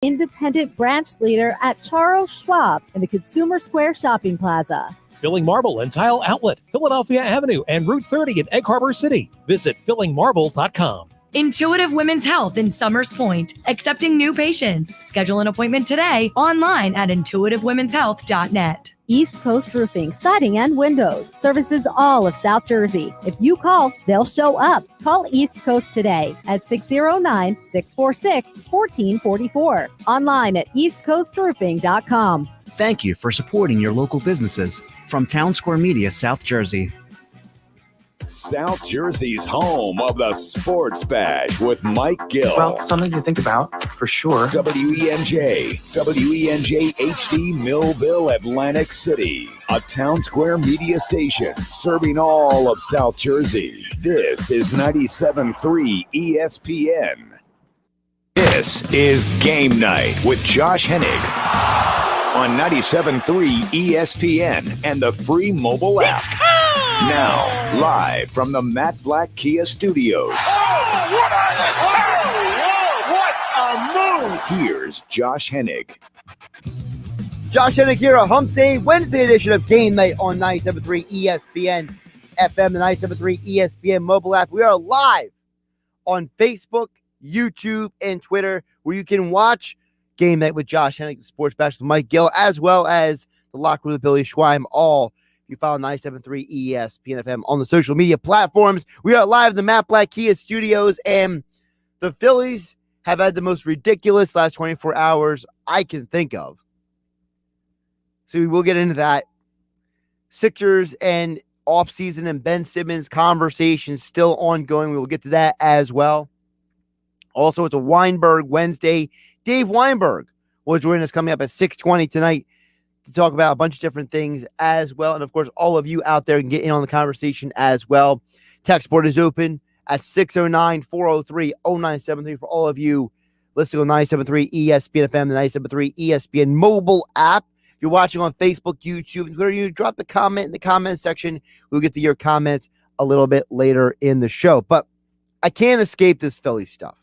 Independent branch leader at Charles Schwab in the Consumer Square Shopping Plaza. Filling Marble and Tile Outlet, Philadelphia Avenue and Route 30 in Egg Harbor City. Visit fillingmarble.com. Intuitive Women's Health in Summers Point, accepting new patients. Schedule an appointment today online at intuitivewomenshealth.net. East Coast Roofing, Siding and Windows services all of South Jersey. If you call, they'll show up. Call East Coast today at 609-646-1444. Online at eastcoastroofing.com. Thank you for supporting your local businesses. From Town Square Media, South Jersey. South Jersey's home of the Sports Bash with Mike Gill. Well, something to think about, for sure. WENJ HD Millville, Atlantic City. A Town Square media station serving all of South Jersey. This is 97.3 ESPN. This is Game Night with Josh Hennig on 97.3 ESPN and the free mobile app. Now, live from the Matt Black Kia Studios. What a move! Here's Josh Hennig. Josh Hennig here, a Hump Day Wednesday edition of Game Night on 97.3 ESPN FM, the 97.3 ESPN mobile app. We are live on Facebook, YouTube, and Twitter, where you can watch Game Night with Josh Hennig, the Sports Bash with Mike Gill, as well as the Locker Room with Billy Schweim, all you follow 97.3 ESPN FM on the social media platforms. We are live in the Matt Black Kia Studios, and the Phillies have had the most ridiculous last 24 hours I can think of. So we will get into that. Sixers and offseason and Ben Simmons conversation still ongoing. We will get to that as well. Also, it's a Weinberg Wednesday. Dave Weinberg will join us coming up at 6:20 tonight to talk about a bunch of different things as well. And, of course, all of you out there can get in on the conversation as well. Text board is open at 609-403-0973 for all of you listening on 97.3 ESPN FM, the 97.3 ESPN mobile app. If you're watching on Facebook, YouTube, and Twitter, you drop the comment in the comment section. We'll get to your comments a little bit later in the show. But I can't escape this Philly stuff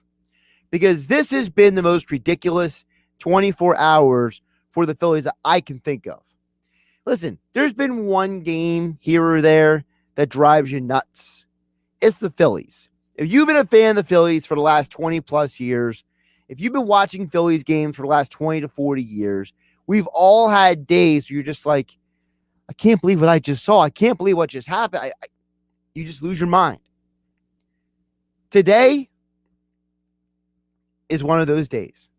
because this has been the most ridiculous 24 hours for the Phillies that I can think of. Listen, there's been one game here or there that drives you nuts. It's the Phillies. If you've been a fan of the Phillies for the last 20 plus years, if you've been watching Phillies games for the last 20 to 40 years, we've all had days where you're just like, I can't believe what I just saw. I can't believe what just happened. You just lose your mind. Today is one of those days,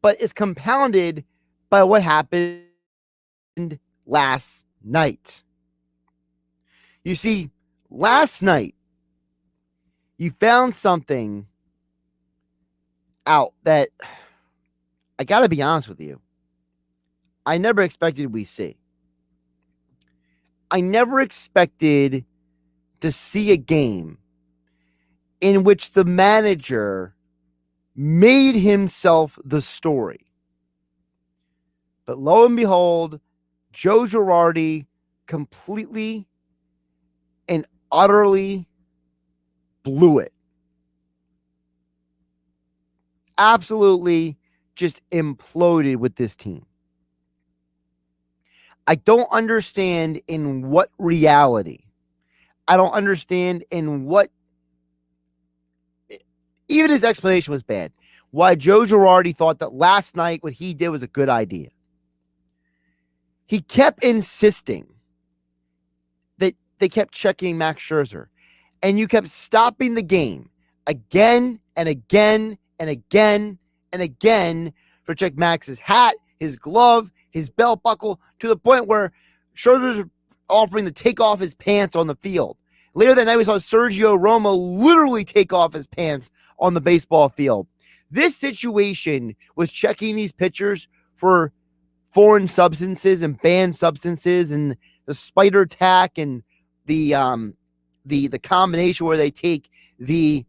but it's compounded by what happened last night. You see, last night, you found something out that I got to be honest with you, I never expected we'd see. I never expected to see a game in which the manager made himself the story. But lo and behold, Joe Girardi completely and utterly blew it. Absolutely just imploded with this team. I don't understand in what reality. I don't understand in what, even his explanation was bad, why Joe Girardi thought that last night what he did was a good idea. He kept insisting that they kept checking Max Scherzer, and you kept stopping the game again and again and again and again for check Max's hat, his glove, his belt buckle, to the point where Scherzer's offering to take off his pants on the field. Later that night, we saw Sergio Romo literally take off his pants on the baseball field. This situation was checking these pitchers for foreign substances and banned substances, and the spider tack and the combination where they take the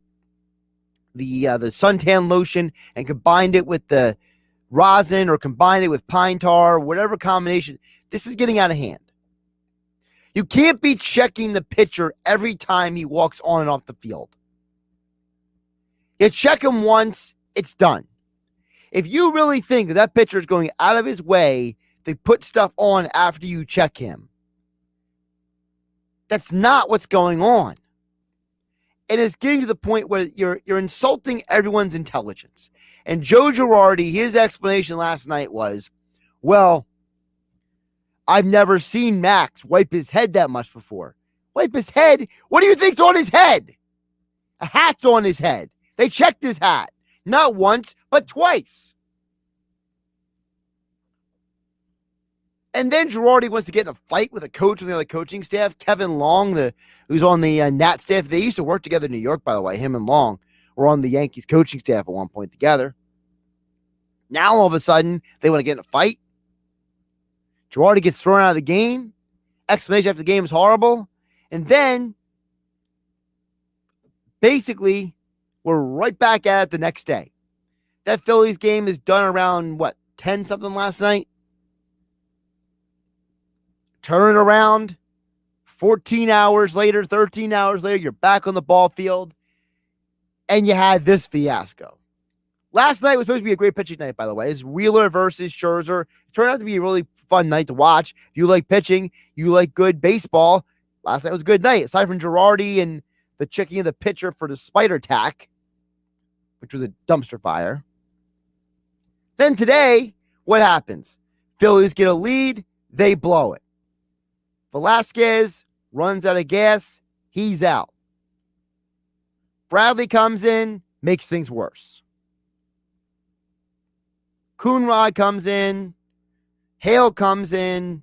suntan lotion and combined it with the rosin or combined it with pine tar, whatever combination. This is getting out of hand. You can't be checking the pitcher every time he walks on and off the field. You check him once, it's done. If you really think that that pitcher is going out of his way to put stuff on after you check him, that's not what's going on. It is getting to the point where you're insulting everyone's intelligence. And Joe Girardi, his explanation last night was, well, I've never seen Max wipe his head that much before. Wipe his head? What do you think's on his head? A hat's on his head. They checked his hat. Not once, but twice. And then Girardi wants to get in a fight with a coach on the other coaching staff, Kevin Long, who's on the Nat staff. They used to work together in New York, by the way. Him and Long were on the Yankees coaching staff at one point together. Now, all of a sudden, they want to get in a fight. Girardi gets thrown out of the game. Explanation after the game is horrible. And then, basically, we're right back at it the next day. That Phillies game is done around, 10-something last night? Turn it around. 14 hours later, 13 hours later, you're back on the ball field. And you had this fiasco. Last night was supposed to be a great pitching night, by the way. It's Wheeler versus Scherzer. It turned out to be a really fun night to watch. If you like pitching, you like good baseball. Last night was a good night, aside from Girardi and the checking of the pitcher for the spider tack, which was a dumpster fire. Then today, what happens? Phillies get a lead, they blow it. Velasquez runs out of gas, he's out. Bradley comes in, makes things worse. Coonrod comes in, Hale comes in,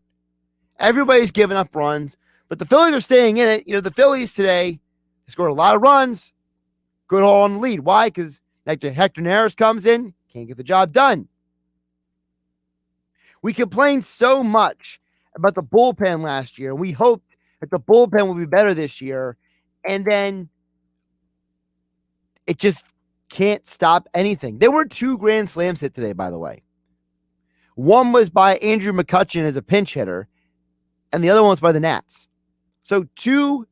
everybody's giving up runs, but the Phillies are staying in it. The Phillies today scored a lot of runs, good haul on the lead. Why? Because Hector Neris comes in, can't get the job done. We complained so much about the bullpen last year. We hoped that the bullpen would be better this year, and then it just can't stop anything. There were 2 grand slams hit today, by the way. One was by Andrew McCutchen as a pinch hitter, and the other one was by the Nats. So two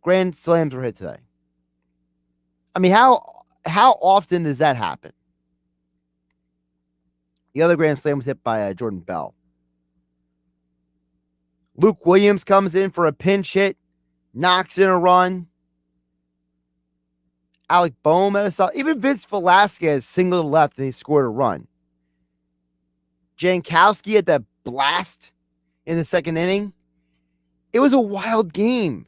grand slams were hit today. I mean, how often does that happen? The other grand slam was hit by Jordan Bell. Luke Williams comes in for a pinch hit, knocks in a run. Alec Boehm had a solid. Even Vince Velasquez singled left and he scored a run. Jankowski had that blast in the second inning. It was a wild game.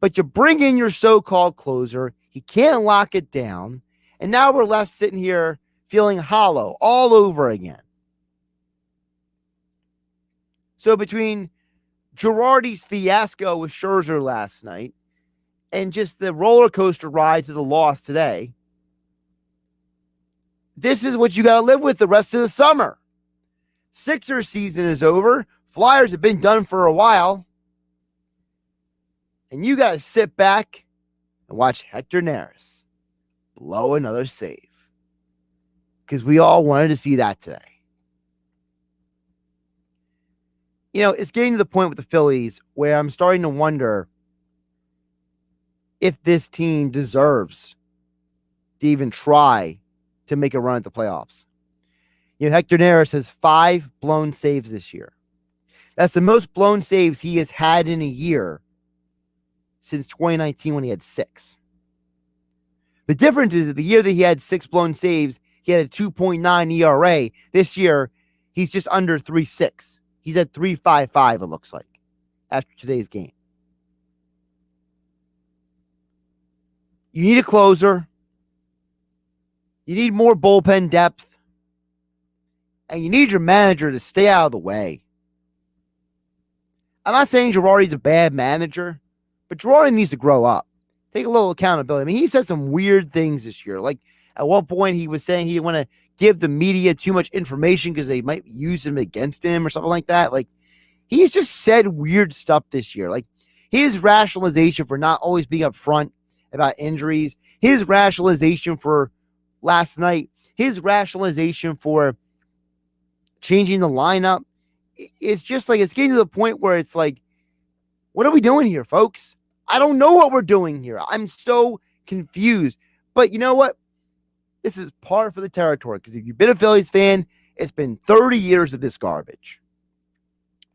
But you bring in your so-called closer. He can't lock it down. And now we're left sitting here feeling hollow all over again. So between Girardi's fiasco with Scherzer last night and just the roller coaster ride to the loss today, this is what you got to live with the rest of the summer. Sixers season is over. Flyers have been done for a while. And you got to sit back and watch Hector Neris blow another save. Because we all wanted to see that today. It's getting to the point with the Phillies where I'm starting to wonder if this team deserves to even try to make a run at the playoffs. Hector Neris has 5 blown saves this year. That's the most blown saves he has had in a year since 2019 when he had 6. The difference is that the year that he had 6 blown saves, he had a 2.9 ERA. This year, he's just under 3.6. He's at 3.55, it looks like, after today's game. You need a closer. You need more bullpen depth. And you need your manager to stay out of the way. I'm not saying Girardi's a bad manager, but Girardi needs to grow up. Take a little accountability. I mean, he said some weird things this year. Like, at one point, he was saying he didn't want to give the media too much information because they might use him against him or something like that. Like, he's just said weird stuff this year. Like, his rationalization for not always being upfront about injuries, his rationalization for last night, his rationalization for changing the lineup, it's just like, it's getting to the point where it's like, what are we doing here, folks? I don't know what we're doing here. I'm so confused. But you know what? This is par for the territory, because if you've been a Phillies fan, it's been 30 years of this garbage.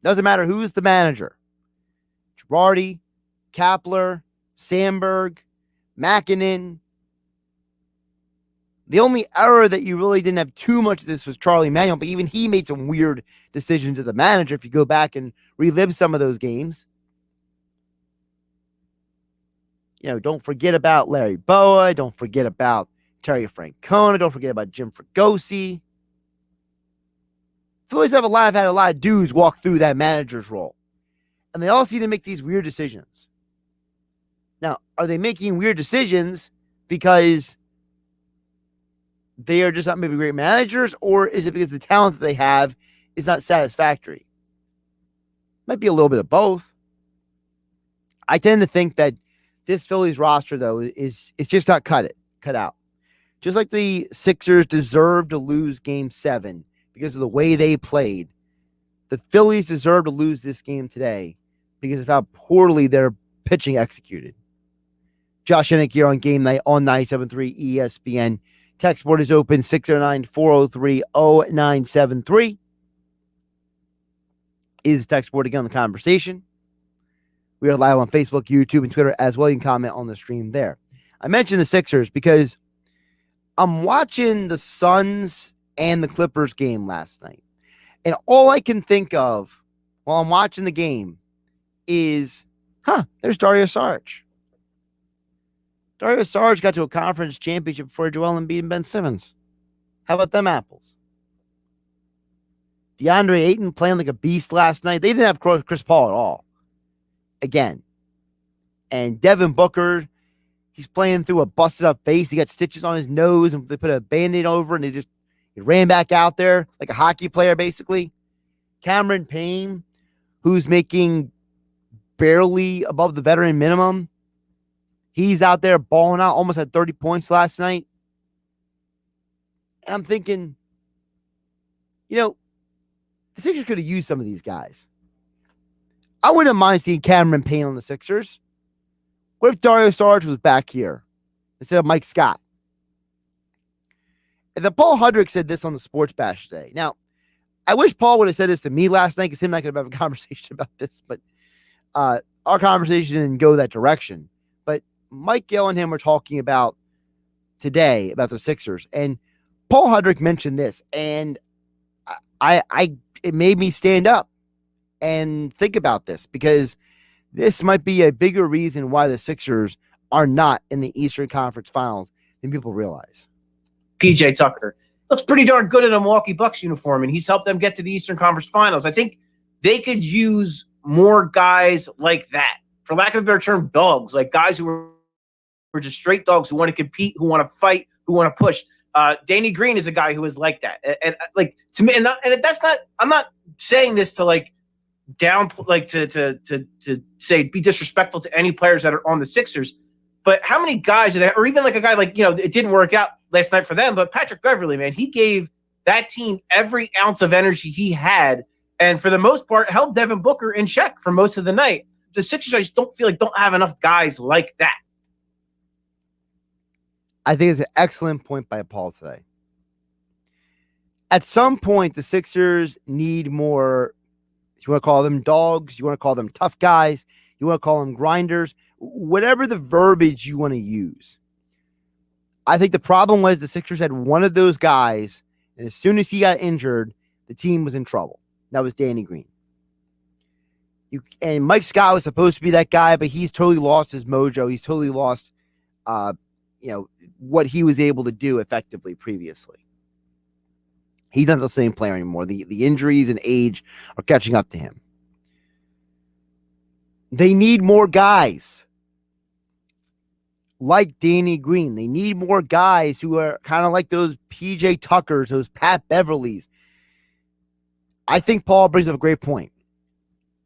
Doesn't matter who's the manager. Girardi, Kapler, Sandberg, Makinen. The only error that you really didn't have too much of this was Charlie Manuel, but even he made some weird decisions as the manager if you go back and relive some of those games. Don't forget about Larry Boa. Don't forget about Terry Francona. Don't forget about Jim Fregosi. Phillies have had a lot of dudes walk through that manager's role. And they all seem to make these weird decisions. Now, are they making weird decisions because they are just not maybe great managers, or is it because the talent that they have is not satisfactory? Might be a little bit of both. I tend to think that this Phillies roster, though, it's just not cut out. Just like the Sixers deserve to lose Game 7 because of the way they played, the Phillies deserve to lose this game today because of how poorly their pitching executed. Josh Hennig here on Game Night on 97.3 ESPN. Text board is open, 609-403-0973. Is the text board again on the conversation. We are live on Facebook, YouTube, and Twitter as well. You can comment on the stream there. I mentioned the Sixers because I'm watching the Suns and the Clippers game last night. And all I can think of while I'm watching the game is, there's Dario Saric. Dario Saric got to a conference championship before Joel Embiid and Ben Simmons. How about them apples? DeAndre Ayton playing like a beast last night. They didn't have Chris Paul at all. Again. And Devin Booker, he's playing through a busted up face. He got stitches on his nose, and they put a Band-Aid over, and he ran back out there like a hockey player, basically. Cameron Payne, who's making barely above the veteran minimum. He's out there balling out, almost had 30 points last night. And I'm thinking, the Sixers could have used some of these guys. I wouldn't mind seeing Cameron Payne on the Sixers. What if Dario Saric was back here instead of Mike Scott? And then Paul Hudrick said this on the Sports Bash today. Now, I wish Paul would have said this to me last night, because him and I could have a conversation about this, but our conversation didn't go that direction. But Mike Gill and him were talking about today about the Sixers, and Paul Hudrick mentioned this, and it made me stand up and think about this, because this might be a bigger reason why the Sixers are not in the Eastern Conference Finals than people realize. PJ Tucker looks pretty darn good in a Milwaukee Bucks uniform, and he's helped them get to the Eastern Conference Finals. I think they could use more guys like that, for lack of a better term, dogs, like guys who are just straight dogs who want to compete, who want to fight, who want to push. Danny Green is a guy who is like that, and like to me, and that's not. I'm not saying this to like down, like to say be disrespectful to any players that are on the Sixers. But how many guys are there, or even like a guy like, it didn't work out last night for them, but Patrick Beverley, man, he gave that team every ounce of energy he had, and for the most part, held Devin Booker in check for most of the night. The Sixers, I just don't have enough guys like that. I think it's an excellent point by Paul today. At some point, the Sixers need more. You want to call them dogs, you want to call them tough guys, you want to call them grinders, whatever the verbiage you want to use. I think the problem was the Sixers had one of those guys, and as soon as he got injured, the team was in trouble. That was Danny Green. And Mike Scott was supposed to be that guy, but he's totally lost his mojo. He's totally lost, what he was able to do effectively previously. He's not the same player anymore. The injuries and age are catching up to him. They need more guys like Danny Green. They need more guys who are kind of like those PJ Tuckers, those Pat Beverleys. I think Paul brings up a great point.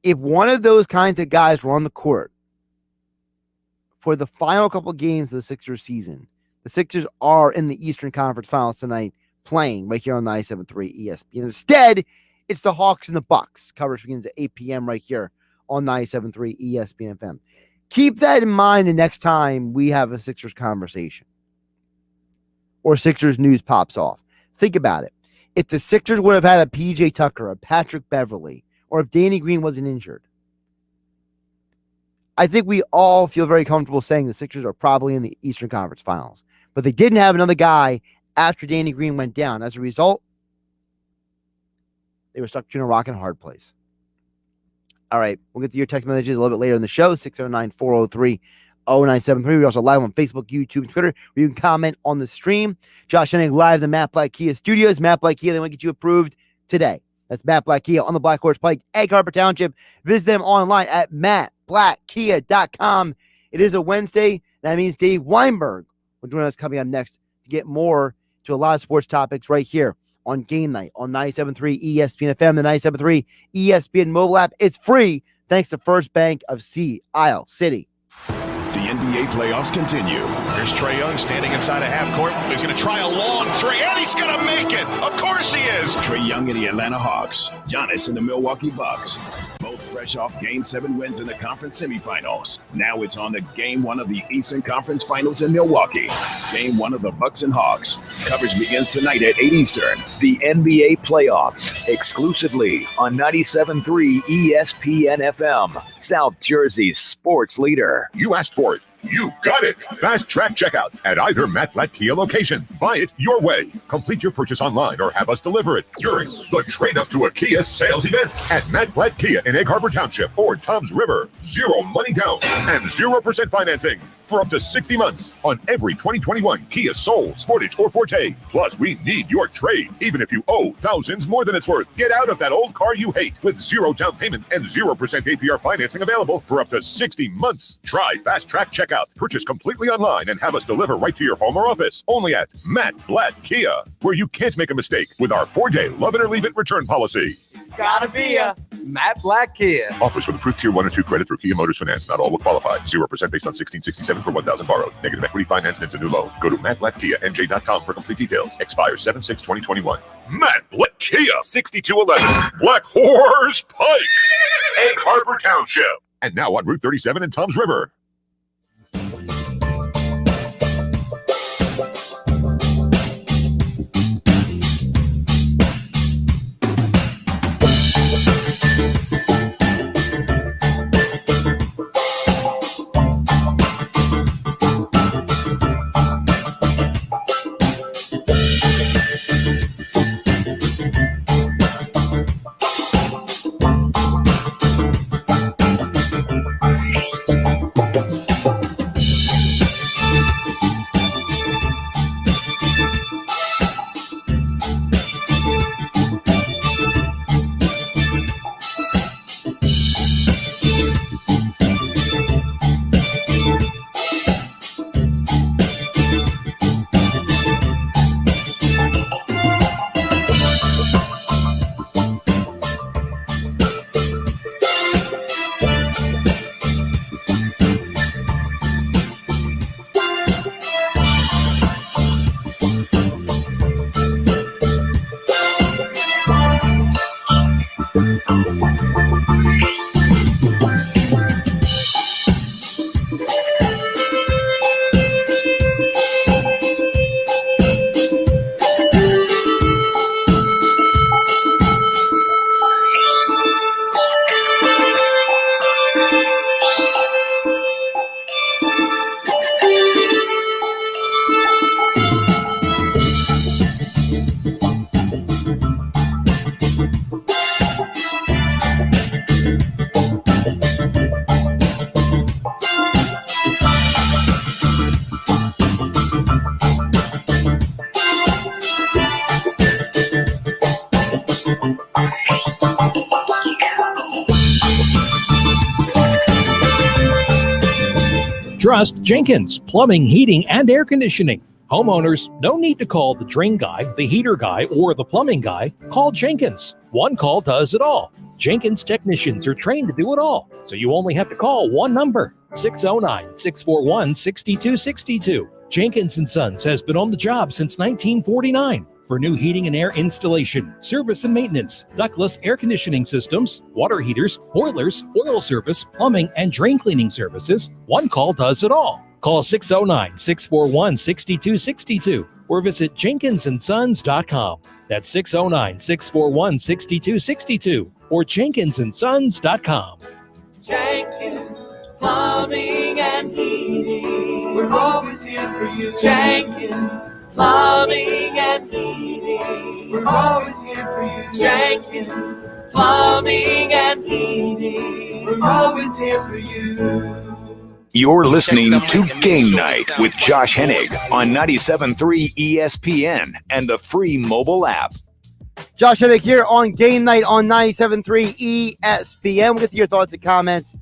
If one of those kinds of guys were on the court for the final couple games of the Sixers season, the Sixers are in the Eastern Conference Finals tonight, playing right here on 97.3 ESPN. Instead, it's the Hawks and the Bucks. Coverage begins at 8 p.m. right here on 97.3 ESPN FM. Keep that in mind the next time we have a Sixers conversation or Sixers news pops off. Think about it. If the Sixers would have had a PJ Tucker, a Patrick Beverley, or if Danny Green wasn't injured, I think we all feel very comfortable saying the Sixers are probably in the Eastern Conference Finals. But they didn't have another guy after Danny Green went down. As a result, they were stuck between a rock and a hard place. All right, we'll get to your text messages a little bit later in the show, 609-403-0973. We're also live on Facebook, YouTube, and Twitter, where you can comment on the stream. Josh Hennig live in the Matt Black Kia studios. Matt Black Kia, they want to get you approved today. That's Matt Black Kia on the Black Horse Pike, Egg Harbor Township. Visit them online at mattblackkia.com. It is a Wednesday. That means Dave Weinberg will join us coming up next to get more to a lot of sports topics right here on Game Night on 97.3 ESPN FM, the 97.3 ESPN mobile app. It's free thanks to First Bank of Sea Isle City. The NBA playoffs continue. Here's Trae Young standing inside a half court. He's going to try a long three, and he's going to make it. Of course he is. Trae Young and the Atlanta Hawks. Giannis and the Milwaukee Bucks. Both fresh off Game 7 wins in the conference semifinals. Now it's on to Game 1 of the Eastern Conference Finals in Milwaukee. Game 1 of the Bucks and Hawks. Coverage begins tonight at 8 Eastern. The NBA playoffs exclusively on 97.3 ESPN FM. South Jersey's sports leader. You asked for it. You got it. Fast track checkout at either Matt Black Kia location. Buy it your way. Complete your purchase online or have us deliver it during the Trade Up to a Kia sales event at Matt Black Kia in Egg Harbor Township or Tom's River. 0 money down and 0% financing for up to 60 months on every 2021 Kia Soul, Sportage, or Forte. Plus, we need your trade, even if you owe thousands more than it's worth. Get out of that old car you hate with 0 down payment and 0% APR financing available for up to 60 months. Try Fast Track Checkout. Purchase completely online and have us deliver right to your home or office. Only at Matt Black Kia, where you can't make a mistake with our 4-day love it or leave it return policy. It's gotta be a Matt Black Kia. Offers with approved Tier 1 or 2 credit through Kia Motors Finance. Not all will qualify. 0% based on 1667 per 1,000 borrowed. Negative equity financed into new loan. Go to mattblackkianj.com for complete details. Expires 7/6/2021. Matt Black Kia, 6211 Black Horse Pike, Egg Harbor Township. And now on Route 37 in Tom's River. Trust Jenkins Plumbing, Heating, and Air Conditioning. Homeowners, no need to call the drain guy, the heater guy, or the plumbing guy. Call Jenkins. One call does it all. Jenkins technicians are trained to do it all, so you only have to call one number, 609-641-6262. Jenkins & Sons has been on the job since 1949. For new heating and air installation, service and maintenance, ductless air conditioning systems, water heaters, boilers, oil service, plumbing, and drain cleaning services, one call does it all. Call 609-641-6262 or visit jenkinsandsons.com. That's 609-641-6262 or jenkinsandsons.com. Jenkins Plumbing and Heating. We're always here for you. Jenkins Plumbing and Heating. We're always here for you. Jenkins Plumbing and Heating. We're always here for you. You're listening to Game Night with Josh Hennig on 97.3 ESPN and the free mobile app. Josh Hennig here on Game Night on 97.3 ESPN. We'll get to your thoughts and comments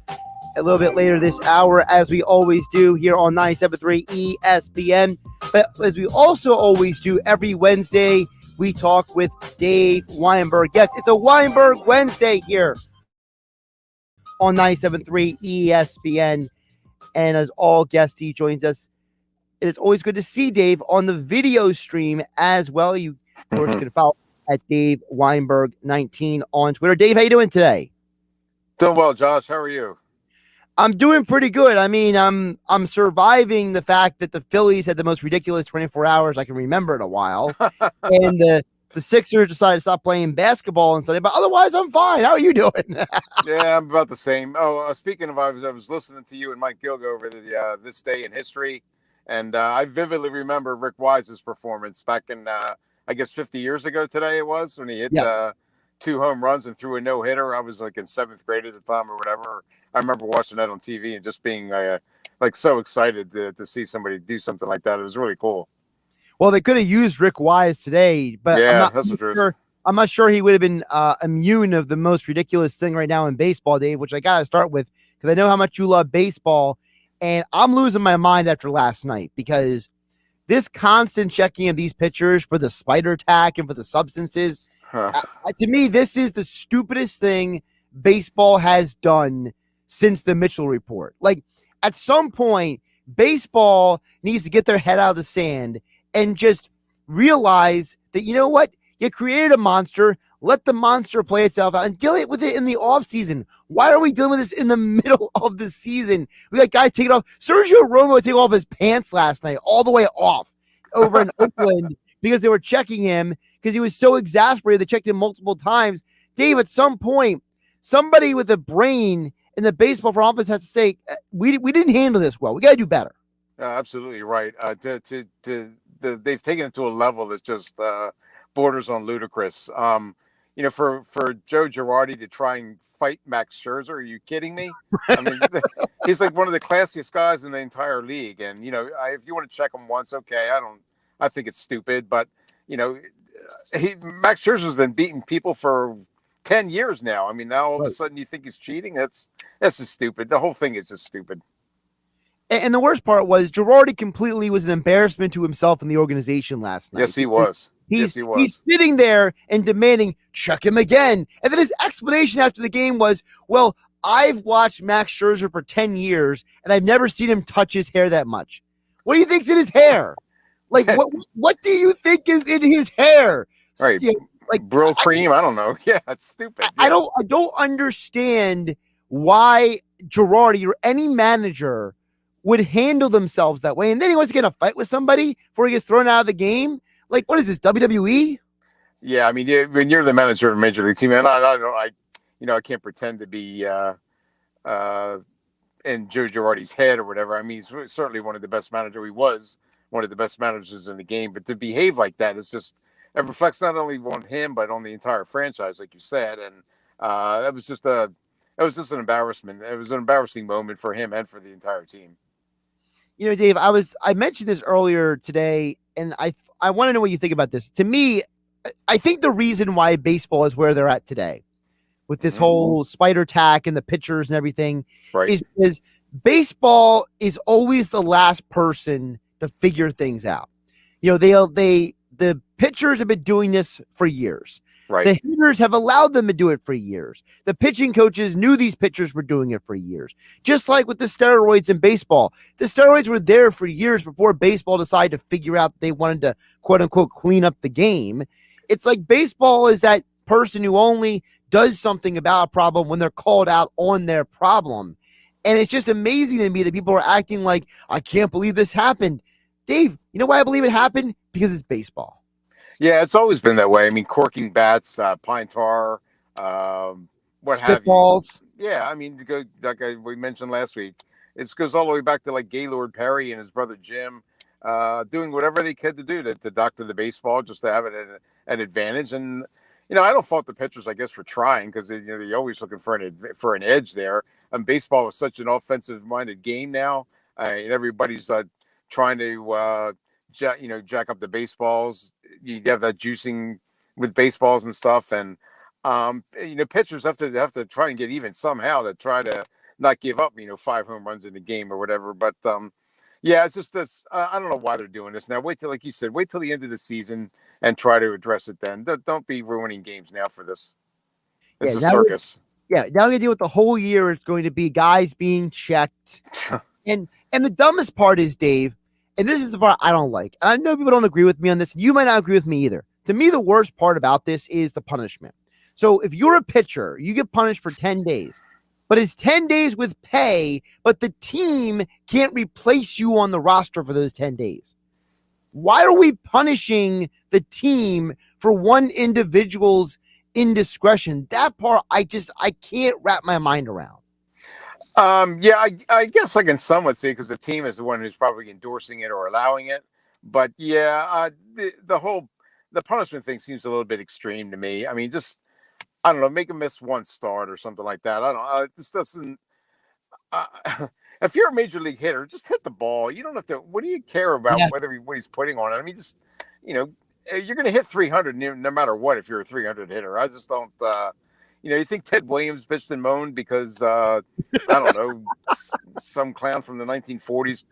a little bit later this hour, as we always do here on 97.3 ESPN. But as we also always do every Wednesday, we talk with Dave Weinberg. Yes, it's a Weinberg Wednesday here on 97.3 ESPN. And as all guests, he joins us. It is always good to see Dave on the video stream as well. You, of course, can follow at Dave Weinberg 19 on Twitter. Dave, how you doing today? Doing well, Josh. How are you? I'm doing pretty good. I mean, I'm surviving the fact that the Phillies had the most ridiculous 24 hours I can remember in a while. And the Sixers decided to stop playing basketball on Sunday, but otherwise I'm fine. How are you doing? Yeah, I'm about the same. Oh, speaking of, I was listening to you and Mike Gill go over this day in history, and I vividly remember Rick Wise's performance back in, I guess 50 years ago today it was, when he hit 2 home runs and threw a no-hitter. I was like in 7th grade at the time or whatever. I remember watching that on TV and just being like so excited to see somebody do something like that. It was really cool. Well, they could have used Rick Wise today, but yeah, I'm not sure he would have been immune of the most ridiculous thing right now in baseball, Dave, which I got to start with because I know how much you love baseball, and I'm losing my mind after last night because this constant checking of these pitchers for the spider tack and for the substances, to me, this is the stupidest thing baseball has done since the Mitchell report. Like, at some point, baseball needs to get their head out of the sand and just realize that, you know what? You created a monster. Let the monster play itself out and deal with it in the offseason. Why are we dealing with this in the middle of the season? We got guys taking off. Sergio Romo took off his pants last night, all the way off over in Oakland because they were checking him because he was so exasperated. They checked him multiple times. Dave, at some point, somebody with a brain in the baseball front office has to say, we didn't handle this well. We got to do better. Absolutely right. They've taken it to a level that's just borders on ludicrous. For Joe Girardi to try and fight Max Scherzer, are you kidding me? I mean, he's like one of the classiest guys in the entire league. And, if you want to check him once, okay, I think it's stupid. But, Max Scherzer's been beating people for 10 years now. I mean, now all of a sudden you think he's cheating? That's just stupid. The whole thing is just stupid. And the worst part was Girardi completely was an embarrassment to himself and the organization last night. Yes, he was. He's sitting there and demanding, check him again. And then his explanation after the game was, well, I've watched Max Scherzer for 10 years, and I've never seen him touch his hair that much. What do you think's in his hair? Like, what do you think is in his hair? Right. Like Brill cream? I don't know. Yeah, it's stupid. Yeah. I don't understand why Girardi or any manager would handle themselves that way. And then he wants to get in a fight with somebody before he gets thrown out of the game. Like, what is this, WWE? Yeah, I mean, when you're the manager of a major league team, and I can't pretend to be in Joe Girardi's head or whatever. I mean, he's certainly one of the best managers. He was one of the best managers in the game. But to behave like that is just, it reflects not only on him, but on the entire franchise, like you said. And that was just an embarrassment. It was an embarrassing moment for him and for the entire team. Dave, I mentioned this earlier today, and I want to know what you think about this. To me, I think the reason why baseball is where they're at today with this whole spider tack and the pitchers and everything is because baseball is always the last person to figure things out. The pitchers have been doing this for years. Right. The hitters have allowed them to do it for years. The pitching coaches knew these pitchers were doing it for years. Just like with the steroids in baseball. The steroids were there for years before baseball decided to figure out they wanted to, quote unquote, clean up the game. It's like baseball is that person who only does something about a problem when they're called out on their problem. And it's just amazing to me that people are acting like, I can't believe this happened. Dave, you know why I believe it happened? Because it's baseball. Yeah, it's always been that way. I mean, corking bats, pine tar, what have you. Spitballs. Yeah, I mean, we mentioned last week, it goes all the way back to like Gaylord Perry and his brother Jim, doing whatever they could to do to doctor the baseball just to have it at an advantage. And I don't fault the pitchers, I guess, for trying because they're always looking for an edge there. And baseball is such an offensive-minded game now, and everybody's trying to jack up the baseballs. You have that juicing with baseballs and stuff, and pitchers have to try and get even somehow to try to not give up 5 home runs in the game or whatever. But yeah, it's just this. I don't know why they're doing this now. Wait till, like you said, wait till the end of the season and try to address it then. Don't be ruining games now for this. It's a circus. Now we deal with the whole year. It's going to be guys being checked, and the dumbest part is, Dave, and this is the part I don't like. And I know people don't agree with me on this. You might not agree with me either. To me, the worst part about this is the punishment. So if you're a pitcher, you get punished for 10 days, but it's 10 days with pay, but the team can't replace you on the roster for those 10 days. Why are we punishing the team for one individual's indiscretion? That part, I can't wrap my mind around. Yeah, I guess I can somewhat see because the team is the one who's probably endorsing it or allowing it. But yeah, the punishment thing seems a little bit extreme to me. I mean, just I don't know, make him miss one start or something like that. I don't know. This doesn't. If you're a major league hitter, just hit the ball. You don't have to. What do you care about what he's putting on it? I mean, just you're going to hit 300 no matter what if you're a 300 hitter. I just don't. You think Ted Williams bitched and moaned because I don't know, some clown from the 1940s,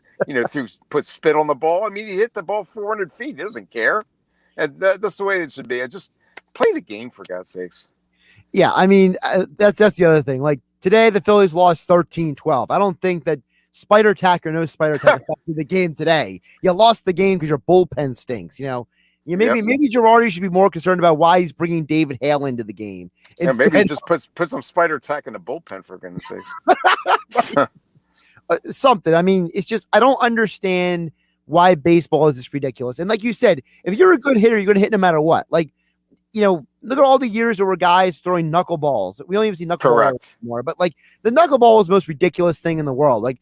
put spit on the ball. I mean, he hit the ball 400 feet. He doesn't care, and that's the way it should be. I just play the game for God's sakes. Yeah, I mean, that's the other thing. Like today, the Phillies lost 13-12. I don't think that spider tack or no spider tack affected the game today. You lost the game because your bullpen stinks. Maybe Girardi should be more concerned about why he's bringing David Hale into the game. Yeah, maybe just put some spider tack in the bullpen for goodness sakes. Something. I mean, it's just I don't understand why baseball is this ridiculous. And like you said, if you're a good hitter, you're going to hit no matter what. Like, look at all the years there were guys throwing knuckleballs. We don't even see knuckleballs anymore. But like the knuckleball is the most ridiculous thing in the world. Like,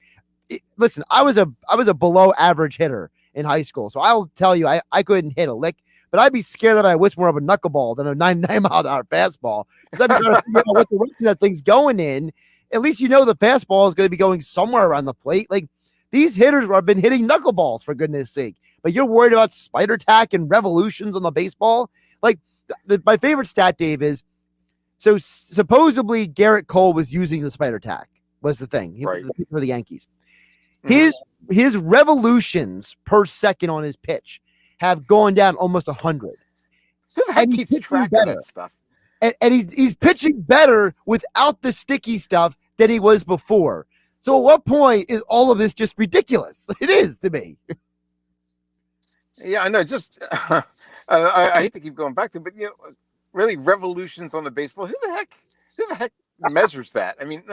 listen, I was a below average hitter in high school, so I'll tell you, I couldn't hit a lick. But I'd be scared that I whipped more of a knuckleball than a 99-mile-an-hour fastball because I'd be trying to figure out what direction that thing's going in. At least the fastball is going to be going somewhere around the plate. Like these hitters have been hitting knuckleballs for goodness sake, but you're worried about spider tack and revolutions on the baseball. Like my favorite stat, Dave, is so supposedly Garrett Cole was using the spider tack was the thing for the Yankees. His revolutions per second on his pitch have gone down almost 100. Who the heck keeps track of that stuff? And he's pitching better without the sticky stuff than he was before. So at what point is all of this just ridiculous? It is to me. Yeah, I know. Just I hate to keep going back to it, but really revolutions on the baseball. Who the heck measures that? I mean,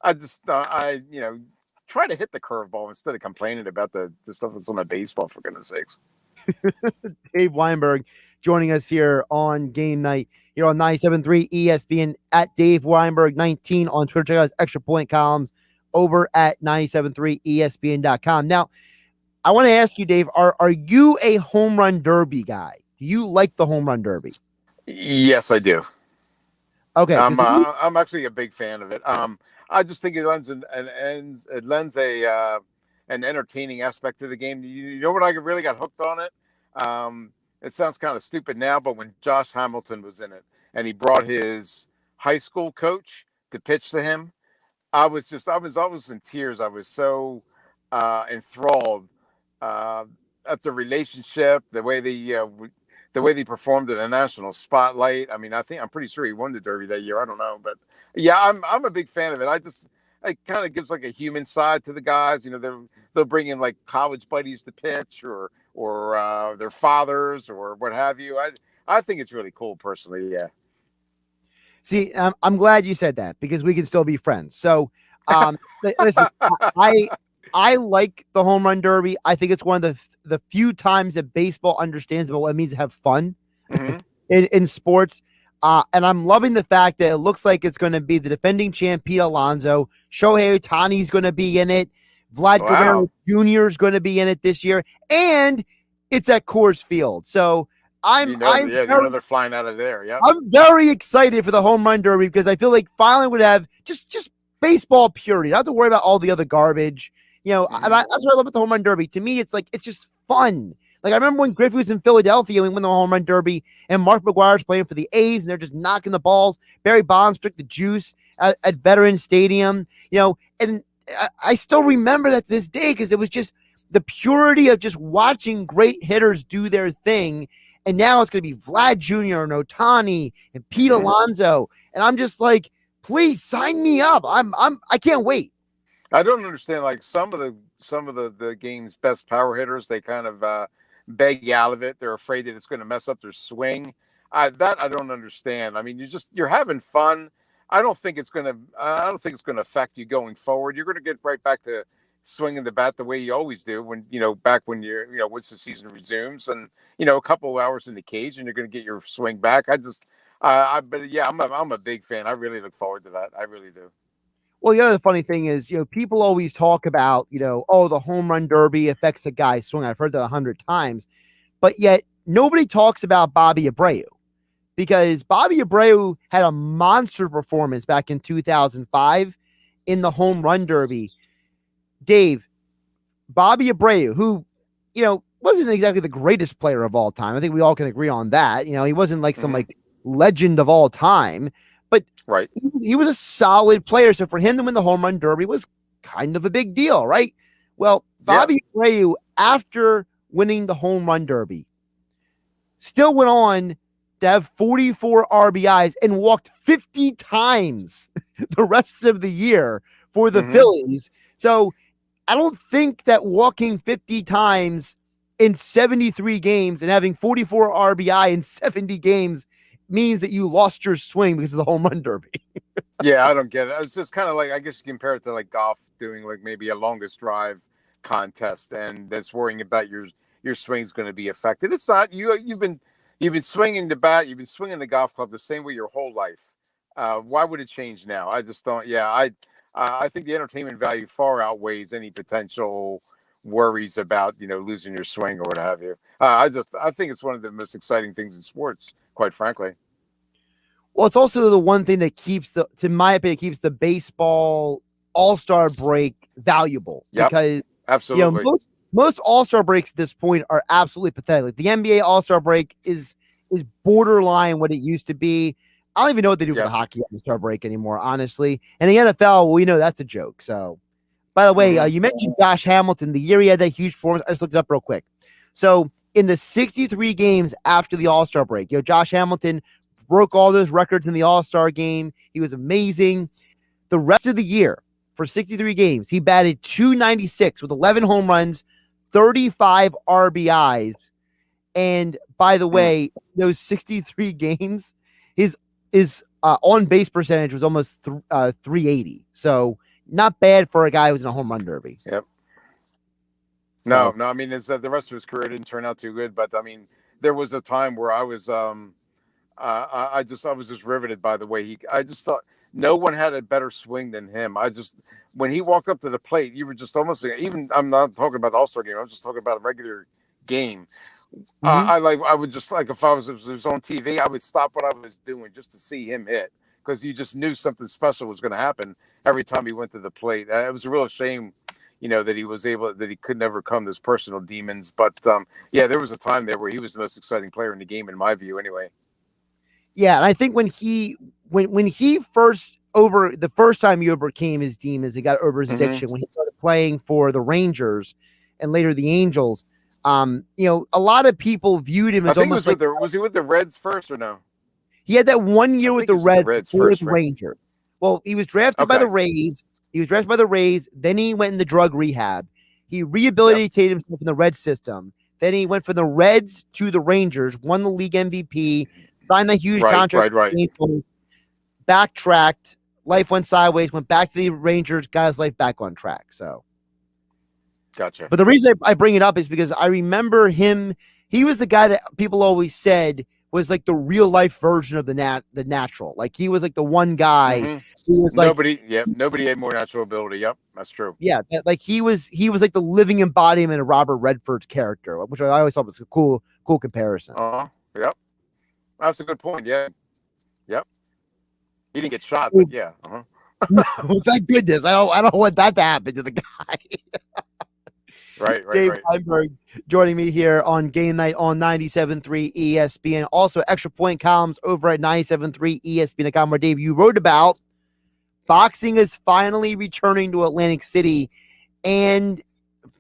I just try to hit the curveball instead of complaining about the stuff that's on the baseball, for goodness sakes. Dave Weinberg joining us here on Game Night here on 97.3 ESPN at Dave Weinberg 19 on Twitter. Check out his extra point columns over at 97.3ESPN.com. Now, I want to ask you, Dave, are you a home run derby guy? Do you like the home run derby? Yes, I do. Okay. I'm actually a big fan of it. I just think it lends an entertaining aspect to the game. You know what I really got hooked on it? It sounds kind of stupid now, but when Josh Hamilton was in it and he brought his high school coach to pitch to him, I was in tears. I was so enthralled at the relationship, the way the way they performed in a national spotlight. I mean, I'm pretty sure he won the Derby that year. I don't know, but yeah, I'm a big fan of it. It kind of gives like a human side to the guys. You know, they'll bring in like college buddies to pitch or their fathers or what have you. I think it's really cool personally. Yeah. See, I'm glad you said that because we can still be friends. So, listen, I like the home run derby. I think it's one of the few times that baseball understands about what it means to have fun in sports. And I'm loving the fact that it looks like it's going to be the defending champ, Pete Alonso. Shohei Ohtani's going to be in it. Vlad Guerrero Jr. is going to be in it this year. And it's at Coors Field. So they're flying out of there. Yeah, I'm very excited for the home run derby because I feel like finally would have just baseball purity. Not have to worry about all the other garbage. You know, and that's what I love about the home run derby. To me, it's just fun. Like I remember when Griffey was in Philadelphia and we won the home run derby, and Mark McGuire's playing for the A's, and they're just knocking the balls. Barry Bonds took the juice at Veterans Stadium. You know, and I still remember that to this day because it was just the purity of just watching great hitters do their thing. And now it's going to be Vlad Jr. and Ohtani and Pete Alonso. And I'm just like, please sign me up. I can't wait. I don't understand. Like some of the game's best power hitters, they kind of beg you out of it. They're afraid that it's going to mess up their swing. I don't understand. I mean, you're having fun. I don't think it's going to affect you going forward. You're going to get right back to swinging the bat the way you always do when once the season resumes and a couple of hours in the cage and you're going to get your swing back. I'm a big fan. I really look forward to that. I really do. Well, the other funny thing is, people always talk about, the home run derby affects the guy's swing. I've heard that 100 times, but yet nobody talks about Bobby Abreu because Bobby Abreu had a monster performance back in 2005 in the home run derby. Dave, Bobby Abreu, who, wasn't exactly the greatest player of all time. I think we all can agree on that. He wasn't like some legend of all time, but right. He was a solid player. So for him to win the home run derby was kind of a big deal, right? Well, Bobby Abreu, after winning the home run derby, still went on to have 44 RBIs and walked 50 times the rest of the year for the Phillies. So I don't think that walking 50 times in 73 games and having 44 RBI in 70 games means that you lost your swing because of the home run derby. Yeah, I don't get it. It's just kind of like, I guess you compare it to like golf doing like maybe a longest drive contest and that's worrying about your swing's going to be affected. It's not. You've been swinging the bat, you've been swinging the golf club the same way your whole life. Why would it change now? I just don't. Yeah, I think the entertainment value far outweighs any potential worries about losing your swing or what have you. I think it's one of the most exciting things in sports, quite frankly. Well, it's also the one thing that to my opinion, keeps the baseball All-Star break valuable. Yep, because absolutely. Most All-Star breaks at this point are absolutely pathetic. Like the NBA All-Star break is borderline what it used to be. I don't even know what they do for the hockey All-Star break anymore, honestly. And the NFL, we know that's a joke. So, by the way, you mentioned Josh Hamilton. The year he had that huge performance, I just looked it up real quick. So, in the 63 games after the All-Star break, Josh Hamilton broke all those records in the All-Star game. He was amazing. The rest of the year, for 63 games, he batted .296 with 11 home runs, 35 RBIs. And by the way, those 63 games, his on-base percentage was almost 380. So not bad for a guy who's in a home run derby. Yep. No, I mean, it's the rest of his career didn't turn out too good, but I mean, there was a time where I was, I was just riveted by the way I just thought no one had a better swing than him. When he walked up to the plate, you were just almost I'm not talking about the All-Star game. I'm just talking about a regular game. I would just like, if it was on TV, I would stop what I was doing just to see him hit because you just knew something special was going to happen every time he went to the plate. It was a real shame, that he could never overcome those personal demons. But there was a time there where he was the most exciting player in the game, in my view, anyway. Yeah, and I think when he the first time he overcame his demons, he got over his addiction when he started playing for the Rangers and later the Angels. A lot of people viewed him as almost like was he with the Reds first or no? He had that 1 year with the Reds first, Rangers. Well, he was drafted by the Rays. Then he went into drug rehab. He rehabilitated himself in the Red system. Then he went from the Reds to the Rangers, won the league MVP, signed that huge contract. Backtracked. Life went sideways, went back to the Rangers, got his life back on track. So, gotcha. But the reason I bring it up is because I remember him. He was the guy that people always said was like the real life version of the natural. Like he was like the one guy who was nobody had more natural ability. Yep, that's true. Yeah, like he was like the living embodiment of Robert Redford's character, which I always thought was a cool comparison. Yep, that's a good point. Yeah, yep. He didn't get shot, but yeah. Well, thank goodness. I don't want that to happen to the guy. Right. Dave Weinberg joining me here on Game Night on 97.3 ESPN. Also, extra point columns over at 97.3 ESPN.com, where Dave, you wrote about boxing is finally returning to Atlantic City. And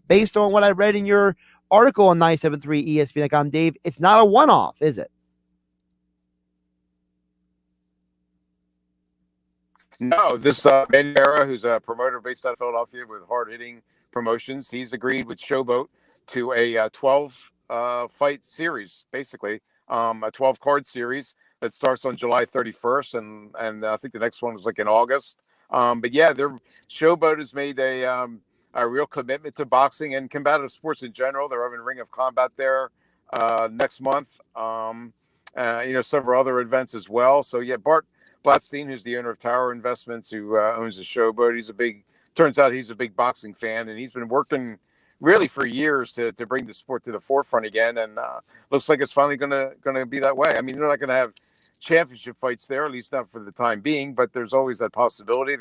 based on what I read in your article on 97.3 ESPN.com, Dave, it's not a one-off, is it? No, this Manera, who's a promoter based out of Philadelphia with hard-hitting promotions, he's agreed with Showboat to a 12 fight series, basically a 12-card series that starts on July 31st, and I think the next one was like in August. But yeah, Showboat has made a real commitment to boxing and combative sports in general. They're having Ring of Combat there next month. Several other events as well. So yeah, Bart Blatstein, who's the owner of Tower Investments, who owns the Showboat, turns out he's a big boxing fan, and he's been working really for years to bring the sport to the forefront again. And looks like it's finally gonna be that way. I mean, they're not gonna have championship fights there, at least not for the time being, but there's always that possibility.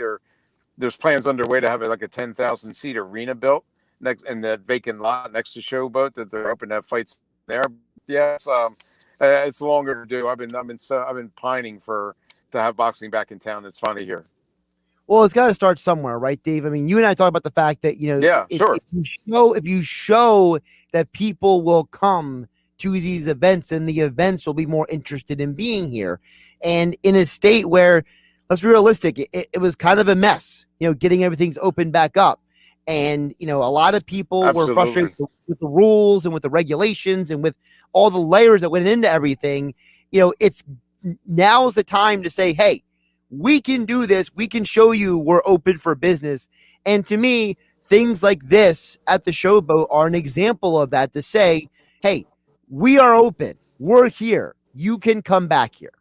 There's plans underway to have like a 10,000 seat arena built next in that vacant lot next to Showboat that they're hoping to have fights there. Yeah, it's longer to do. I've been pining to have boxing back in town. It's finally here. Well, it's got to start somewhere, right, Dave? I mean, you and I talk about the fact that, if you show that people will come to these events, and the events will be more interested in being here. And in a state where, let's be realistic, it was kind of a mess, getting everything's opened back up. And, a lot of people were frustrated with the rules and with the regulations and with all the layers that went into everything. Now's the time to say, hey, we can do this. We can show you we're open for business. And to me, things like this at the Showboat are an example of that, to say, hey, we are open. We're here. You can come back here.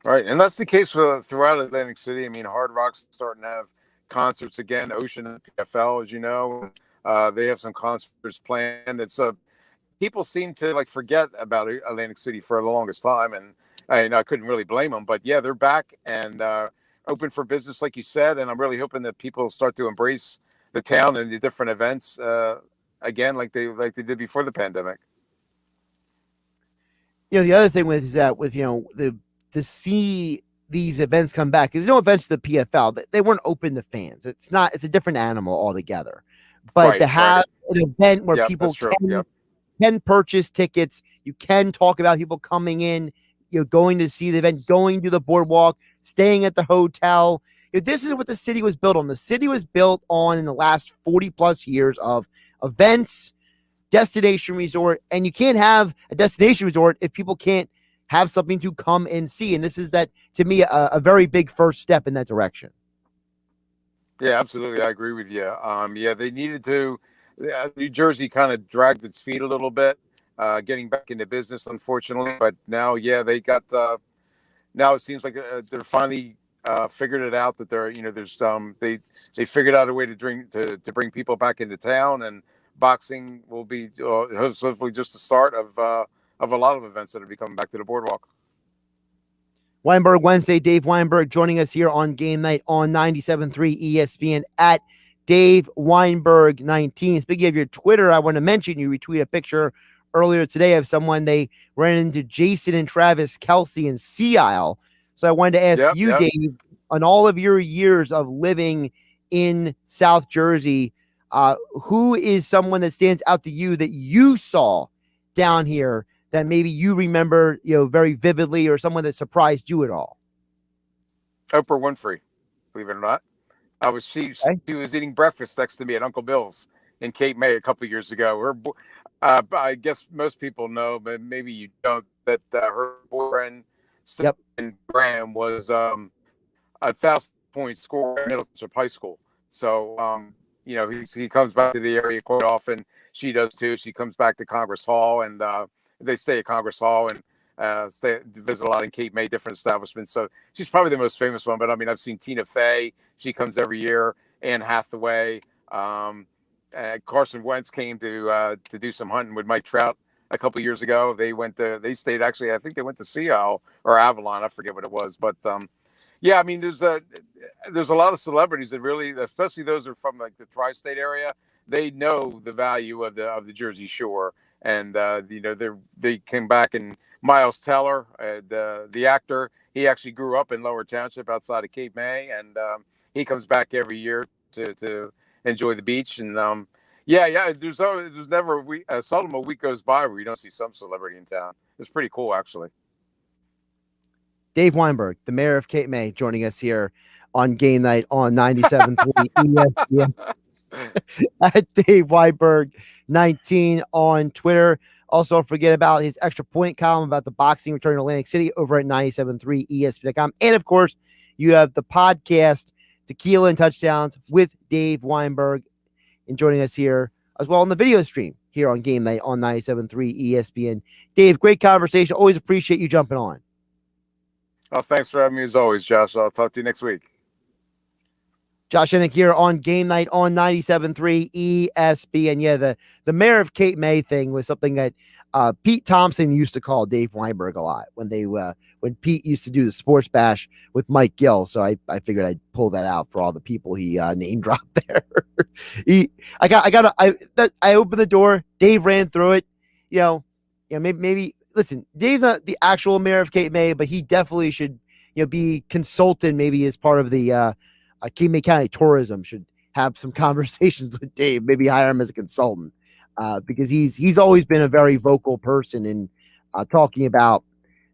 Right. And that's the case throughout Atlantic City. I mean, Hard Rock's starting to have concerts again. Ocean and PFL, as you know, they have some concerts planned. People seem to forget about Atlantic City for the longest time. And I couldn't really blame them, but yeah, they're back and open for business, like you said. And I'm really hoping that people start to embrace the town and the different events again, like they did before the pandemic. The other thing is that to see these events come back, because events to the PFL, they weren't open to fans. It's a different animal altogether. But to have an event where people can purchase tickets, you can talk about people coming in, going to see the event, going to the boardwalk, staying at the hotel. This is what the city was built on. The city was built on, in the last 40 plus years, of events, destination resort, and you can't have a destination resort if people can't have something to come and see. And this is, to me, a very big first step in that direction. Yeah, absolutely. I agree with you. They needed to. New Jersey kind of dragged its feet a little bit, getting back into business, unfortunately. But now, they got. Now it seems like they're finally figured it out that they figured out a way to bring people back into town, and boxing will be hopefully just the start of a lot of events that will be coming back to the boardwalk. Weinberg Wednesday, Dave Weinberg joining us here on Game Night on 97.3 ESPN at Dave Weinberg 19. Speaking of your Twitter, I want to mention you retweeted a picture earlier today of someone they ran into, Jason and Travis Kelsey in Sea Isle. So I wanted to ask Dave, on all of your years of living in South Jersey, who is someone that stands out to you that you saw down here that maybe you remember, very vividly, or someone that surprised you at all? Oprah Winfrey, believe it or not. She was eating breakfast next to me at Uncle Bill's in Cape May a couple of years ago. I guess most people know, but maybe you don't, that her boyfriend, Stephen Graham, was a 1,000-point scorer at Middleton High School. So, he comes back to the area quite often. She does too. She comes back to Congress Hall, and they stay at Congress Hall and visit a lot in Cape May, different establishments. So she's probably the most famous one. But I mean, I've seen Tina Fey. She comes every year. Anne Hathaway. Carson Wentz came to do some hunting with Mike Trout a couple of years ago. They stayed, actually, I think they went to Sea Isle or Avalon. I forget what it was. But yeah, I mean, there's a lot of celebrities that really, especially those who are from like the tri-state area, they know the value of the Jersey Shore. And they came back, and Miles Teller, the actor, he actually grew up in Lower Township outside of Cape May, and he comes back every year to enjoy the beach. And there's never seldom a week goes by where you don't see some celebrity in town. It's pretty cool, actually. Dave Weinberg, the mayor of Cape May, joining us here on Game Night on 97.3 ESPN. At Dave Weinberg 19 on Twitter. Also, don't forget about his extra point column about the boxing return to Atlantic City over at 97.3 ESPN.com. And of course, you have the podcast Tequila and Touchdowns with Dave Weinberg, and joining us here as well on the video stream here on Game Night on 97.3 ESPN. Dave, great conversation. Always appreciate you jumping on. Oh, thanks for having me as always, Josh. I'll talk to you next week. Josh Hennig here on Game Night on 97.3 ESPN. Yeah, the mayor of Cape May thing was something that Pete Thompson used to call Dave Weinberg a lot when Pete used to do the Sports Bash with Mike Gill. So I figured I'd pull that out for all the people he name dropped there. I opened the door. Dave ran through it. Maybe listen. Dave's not the actual mayor of Cape May, but he definitely should be consultant, maybe as part of the Cape May County Tourism should have some conversations with Dave, maybe hire him as a consultant, because he's always been a very vocal person in talking about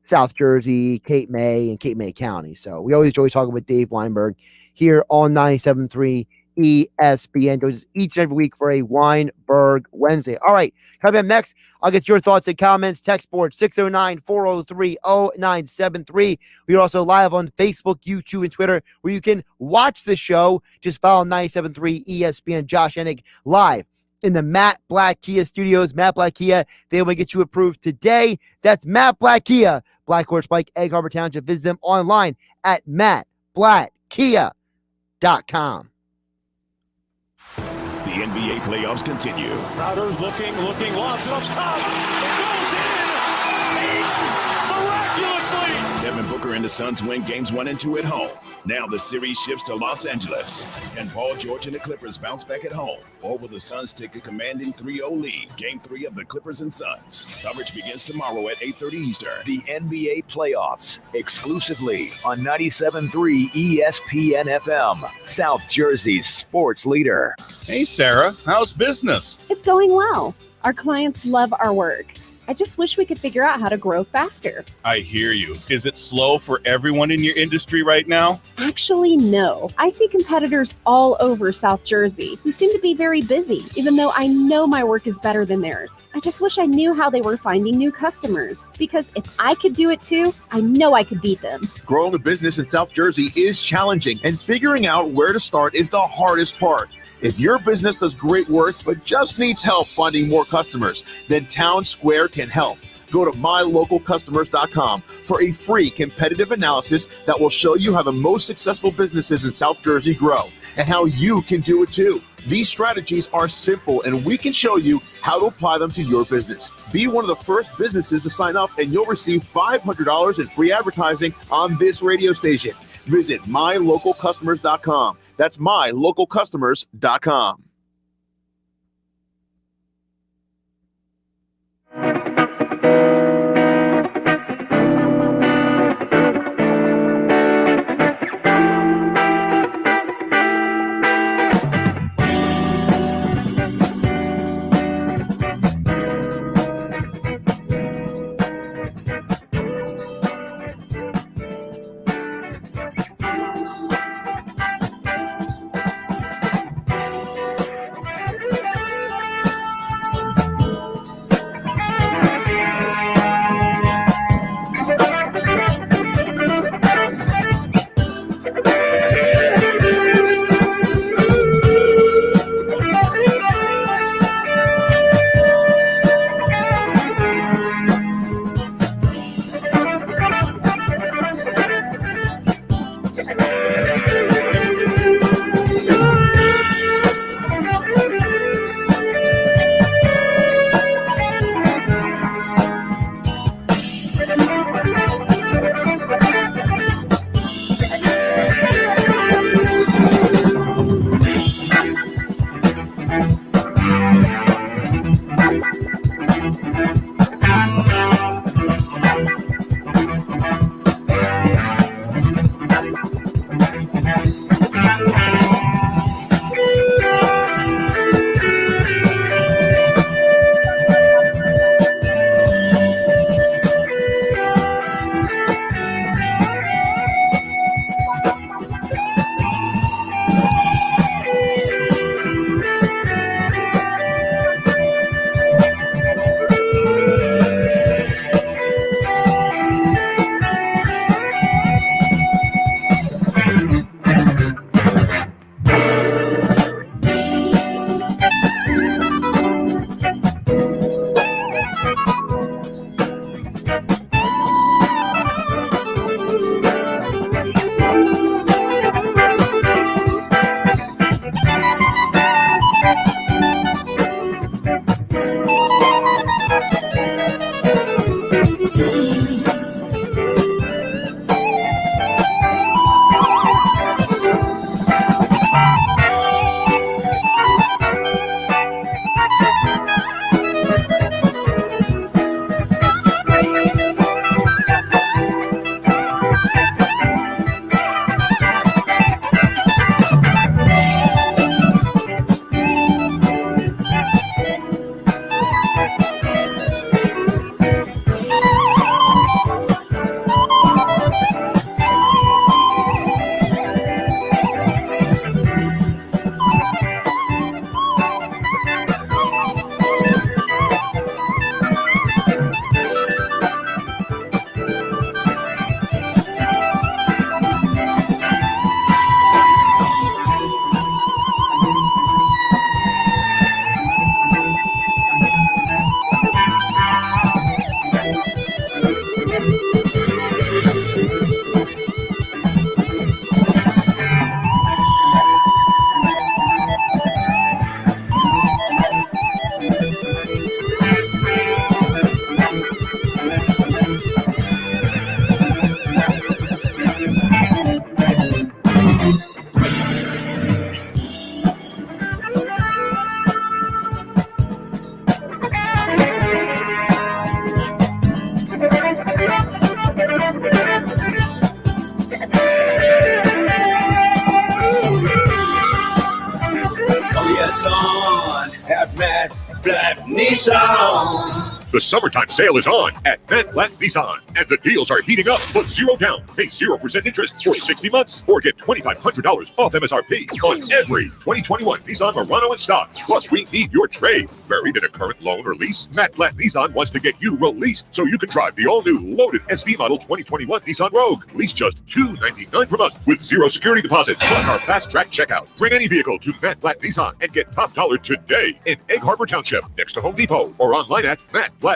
South Jersey, Cape May, and Cape May County. So we always enjoy talking with Dave Weinberg here on 97.3 ESPN. Joins us each and every week for a Weinberg Wednesday. All right, coming up next, I'll get your thoughts and comments. Text board 609-403-0973. We're also live on Facebook, YouTube, and Twitter, where you can watch the show. Just follow 97.3 ESPN. Josh Hennig live in the Matt Black Kia studios. Matt Black Kia, they will get you approved today. That's Matt Black Kia, Black Horse Pike, Egg Harbor Township. Visit them online at mattblackkia.com. The NBA playoffs continue. Crowder's looking, launch it up top. It goes in! Miraculously! Devin Booker and the Suns win games 1 and 2 at home. Now the series shifts to Los Angeles. Can Paul George and the Clippers bounce back at home? Or will the Suns take a commanding 3-0 lead? Game 3 of the Clippers and Suns. Coverage begins tomorrow at 8:30 Eastern. The NBA playoffs, exclusively on 97.3 ESPN FM, South Jersey's sports leader. Hey, Sarah, how's business? It's going well. Our clients love our work. I just wish we could figure out how to grow faster. I hear you. Is it slow for everyone in your industry right now? Actually, no. I see competitors all over South Jersey who seem to be very busy, even though I know my work is better than theirs. I just wish I knew how they were finding new customers, because if I could do it too, I know I could beat them. Growing a business in South Jersey is challenging, and figuring out where to start is the hardest part. If your business does great work but just needs help finding more customers, then Town Square can help. Go to mylocalcustomers.com for a free competitive analysis that will show you how the most successful businesses in South Jersey grow and how you can do it too. These strategies are simple, and we can show you how to apply them to your business. Be one of the first businesses to sign up, and you'll receive $500 in free advertising on this radio station. Visit mylocalcustomers.com. That's mylocalcustomers.com. The summertime sale is on at Matt Blatt Nissan, and the deals are heating up. Put 0 down, pay 0% interest for 60 months, or get $2,500 off MSRP on every 2021 Nissan Murano in stock. Plus, we need your trade. Buried in a current loan or lease, Matt Blatt Nissan wants to get you released so you can drive the all-new loaded SV model 2021 Nissan Rogue. Lease just $299 per month with 0 security deposit, plus our fast-track checkout. Bring any vehicle to Matt Blatt Nissan and get top dollar today in Egg Harbor Township, next to Home Depot, or online at mattblattnissan.com.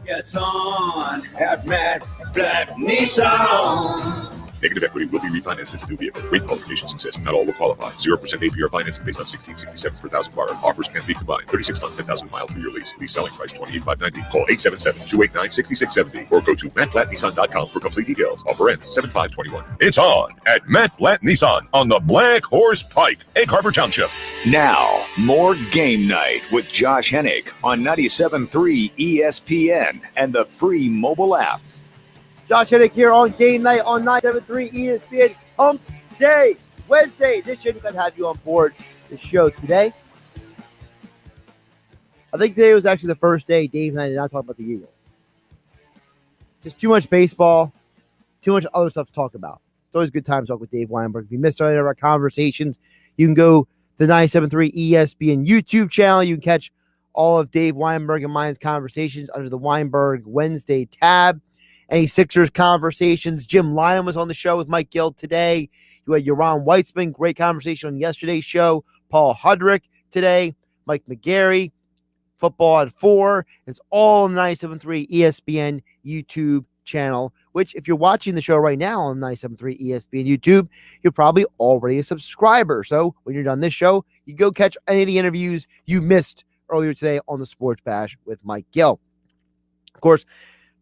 It's on at Matt Blatt Nissan. Negative equity will be refinanced into new vehicle. Rate qualifications exist. Not all will qualify. 0% APR financing based on 1667 per thousand borrowed. Offers can be combined. 36 months, 10,000 mile per year lease. Lease selling price $28,590. Call 877-289-6670 or go to mattblattnissan.com for complete details. Offer ends 7/5/21. It's on at Matt Blatt Nissan on the Black Horse Pike, Egg Harbor Township. Now, more Game Night with Josh Hennig on 97.3 ESPN and the free mobile app. Josh Hennig here on Game Night on 973 ESPN Hump Day Wednesday edition. Glad to have you on board the show today. I think today was actually the first day Dave and I did not talk about the Eagles. Just too much baseball, too much other stuff to talk about. It's always a good time to talk with Dave Weinberg. If you missed any of our conversations, you can go to the 973 ESPN YouTube channel. You can catch all of Dave Weinberg and mine's conversations under the Weinberg Wednesday tab. Any Sixers conversations. Jim Lyon was on the show with Mike Gill today. You had Yaron Weitzman, great conversation on yesterday's show. Paul Hudrick today. Mike McGarry, Football at 4. It's all on the 97.3 ESPN YouTube channel, which if you're watching the show right now on 97.3 ESPN YouTube, you're probably already a subscriber. So when you're done this show, you go catch any of the interviews you missed earlier today on the Sports Bash with Mike Gill. Of course,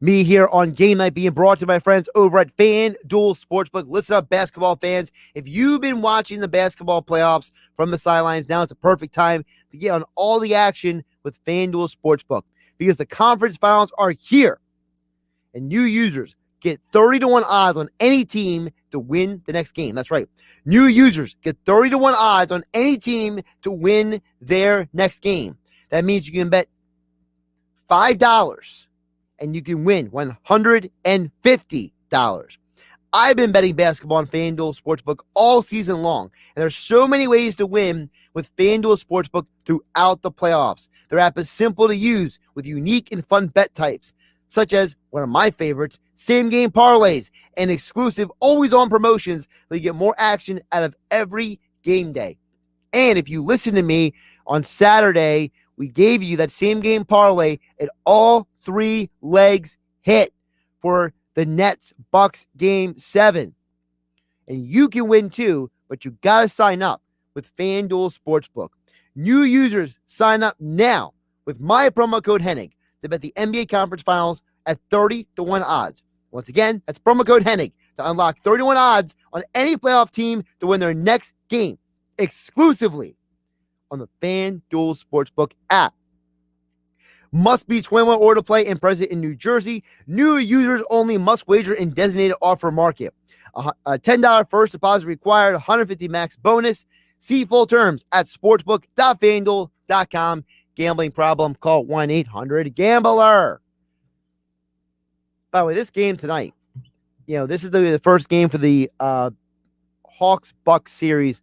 me here on Game Night being brought to my friends over at FanDuel Sportsbook. Listen up, basketball fans. If you've been watching the basketball playoffs from the sidelines, now it's a perfect time to get on all the action with FanDuel Sportsbook because the conference finals are here. And new users get 30-1 odds on any team to win the next game. That's right. New users get 30-1 odds on any team to win their next game. That means you can bet $5 and you can win $150. I've been betting basketball on FanDuel Sportsbook all season long, and there's so many ways to win with FanDuel Sportsbook throughout the playoffs. Their app is simple to use with unique and fun bet types, such as one of my favorites, same-game parlays, and exclusive always-on promotions that you get more action out of every game day. And if you listen to me on Saturday, we gave you that same-game parlay at all 3 legs hit for the Nets-Bucks Game 7. And you can win too, but you got to sign up with FanDuel Sportsbook. New users sign up now with my promo code Hennig to bet the NBA Conference Finals at 30-1 odds. Once again, that's promo code Hennig to unlock 31 odds on any playoff team to win their next game exclusively on the FanDuel Sportsbook app. Must be 21 or to play and present in New Jersey. New users only must wager in designated offer market. A $10 first deposit required, $150 max bonus. See full terms at sportsbook.fanduel.com. Gambling problem? Call 1-800-GAMBLER. By the way, this game tonight, this is the first game for the Hawks-Bucks series.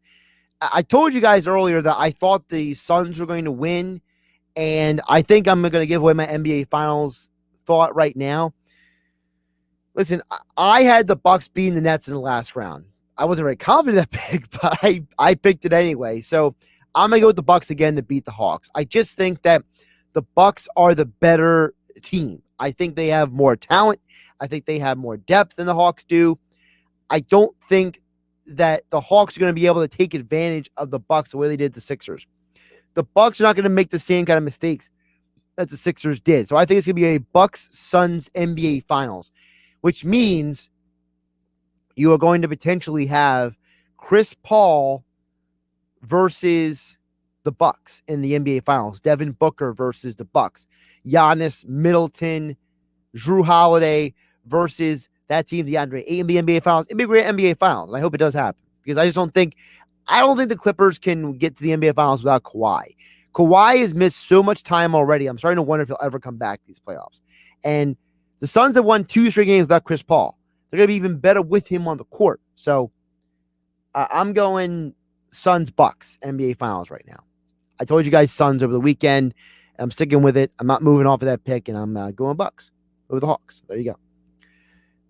I told you guys earlier that I thought the Suns were going to win, and I think I'm going to give away my NBA Finals thought right now. Listen, I had the Bucks beating the Nets in the last round. I wasn't very confident that pick, but I picked it anyway. So I'm going to go with the Bucks again to beat the Hawks. I just think that the Bucks are the better team. I think they have more talent. I think they have more depth than the Hawks do. I don't think that the Hawks are going to be able to take advantage of the Bucks the way they did the Sixers. The Bucks are not going to make the same kind of mistakes that the Sixers did. So I think it's going to be a Bucks-Suns NBA Finals, which means you are going to potentially have Chris Paul versus the Bucks in the NBA Finals. Devin Booker versus the Bucks. Giannis, Middleton, Drew Holiday versus that team, the Andre Ayton in the NBA Finals. It'd be a great NBA Finals, and I hope it does happen because I don't think the Clippers can get to the NBA Finals without Kawhi. Kawhi has missed so much time already. I'm starting to wonder if he'll ever come back these playoffs. And the Suns have won 2 straight games without Chris Paul. They're going to be even better with him on the court. So I'm going Suns-Bucks NBA Finals right now. I told you guys Suns over the weekend. I'm sticking with it. I'm not moving off of that pick, and I'm going Bucks over the Hawks. There you go.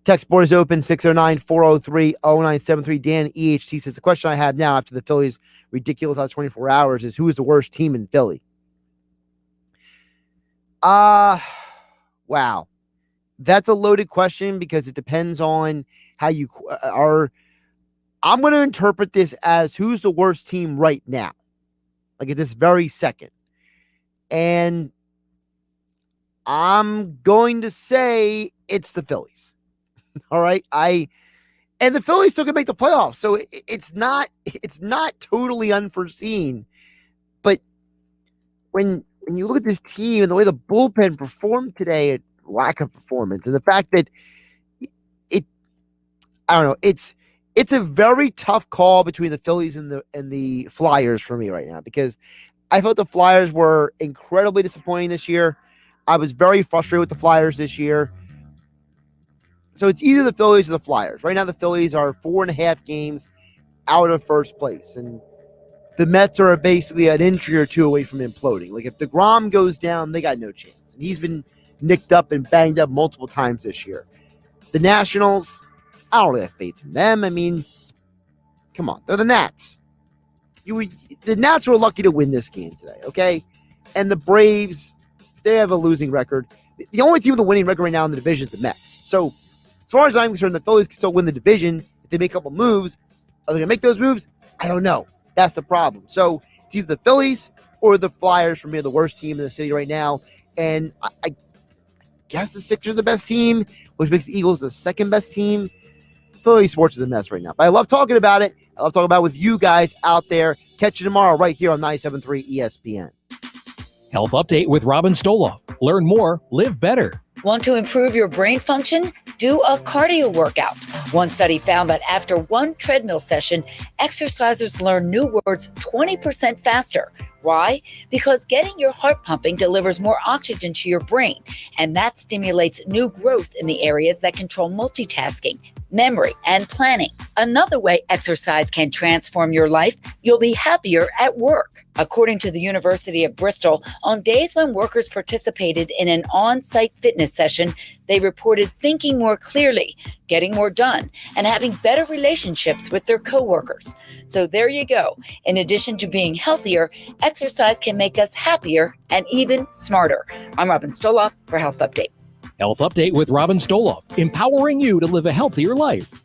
Text board is open, 609-403-0973. Dan EHT says, the question I have now after the Phillies' ridiculous last 24 hours is, who is the worst team in Philly? Wow. That's a loaded question because it depends on how you are. I'm going to interpret this as who's the worst team right now, like at this very second. And I'm going to say it's the Phillies. All right. And the Phillies still can make the playoffs. So it's not totally unforeseen. But when you look at this team and the way the bullpen performed today, lack of performance, and the fact that I don't know, it's a very tough call between the Phillies and the Flyers for me right now, because I felt the Flyers were incredibly disappointing this year. I was very frustrated with the Flyers this year. So it's either the Phillies or the Flyers. Right now, the Phillies are 4.5 games out of first place. And the Mets are basically an injury or two away from imploding. Like, if DeGrom goes down, they got no chance. And he's been nicked up and banged up multiple times this year. The Nationals, I don't really have faith in them. I mean, come on. They're the Nats. The Nats were lucky to win this game today, okay? And the Braves, they have a losing record. The only team with a winning record right now in the division is the Mets. So, as far as I'm concerned, the Phillies can still win the division if they make a couple moves. Are they going to make those moves? I don't know. That's the problem. So, it's either the Phillies or the Flyers for me are the worst team in the city right now. And I guess the Sixers are the best team, which makes the Eagles the second best team. Philly sports is a mess right now. But I love talking about it. I love talking about it with you guys out there. Catch you tomorrow right here on 97.3 ESPN. Health Update with Robin Stoloff. Learn more, live better. Want to improve your brain function? Do a cardio workout. One study found that after one treadmill session, exercisers learn new words 20% faster. Why? Because getting your heart pumping delivers more oxygen to your brain, and that stimulates new growth in the areas that control multitasking, memory, and planning. Another way exercise can transform your life, you'll be happier at work. According to the University of Bristol, on days when workers participated in an on-site fitness session, they reported thinking more clearly, getting more done, and having better relationships with their coworkers. So there you go. In addition to being healthier, exercise can make us happier and even smarter. I'm Robin Stoloff for Health Update. Health Update with Robin Stoloff, empowering you to live a healthier life.